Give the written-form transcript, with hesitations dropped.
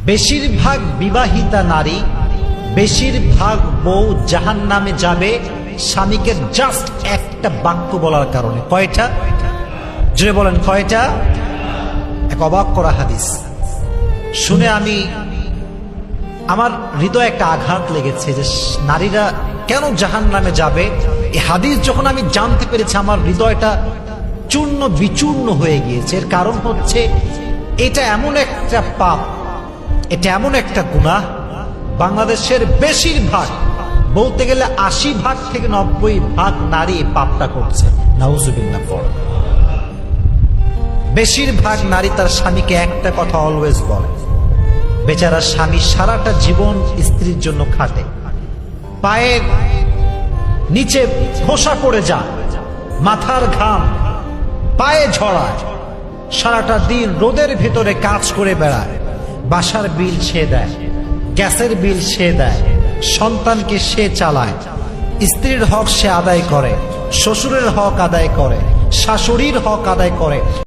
বেশিরভাগ বিবাহিতা নারী, বেশিরভাগ বউ জাহান্নামে যাবে স্বামীকে জাস্ট একটা বাক্য বলার কারণে। কয়টা? জোরে বলেন কয়টা? এক অবাক করা হাদিস শুনে আমার হৃদয়ে একটা আঘাত লেগেছে যে নারীরা কেন জাহান্নামে যাবে। এই হাদিস যখন আমি জানতে পেরেছি আমার হৃদয়টা চূর্ণ বিচূর্ণ হয়ে গিয়েছে। এর কারণ হচ্ছে এটা এমন একটা পাপ, এটা এমন একটা গুনাহ, বাংলাদেশের বেশিরভাগ, বলতে গেলে ৮০ থেকে ৯০ নারী এই পাপটা করছে। নাউজুবিল্লাহ। বেশিরভাগ নারী তার স্বামীকে একটা কথা অলওয়েজ বলে, বেচারা স্বামী সারাটা জীবন স্ত্রীর জন্য খাটে, পায়ের নিচে খোসা পড়ে যায়, মাথার ঘাম পায়ে ঝরায়, সারাটা দিন রোদের ভেতরে কাজ করে বেড়ায়, বাসার বিল সে দেয়, গ্যাসের বিল সে দেয়, সন্তানকে সে চালায়, স্ত্রীর হক সে আদায় করে, শ্বশুরের হক আদায় করে, শাশুড়ির হক আদায় করে।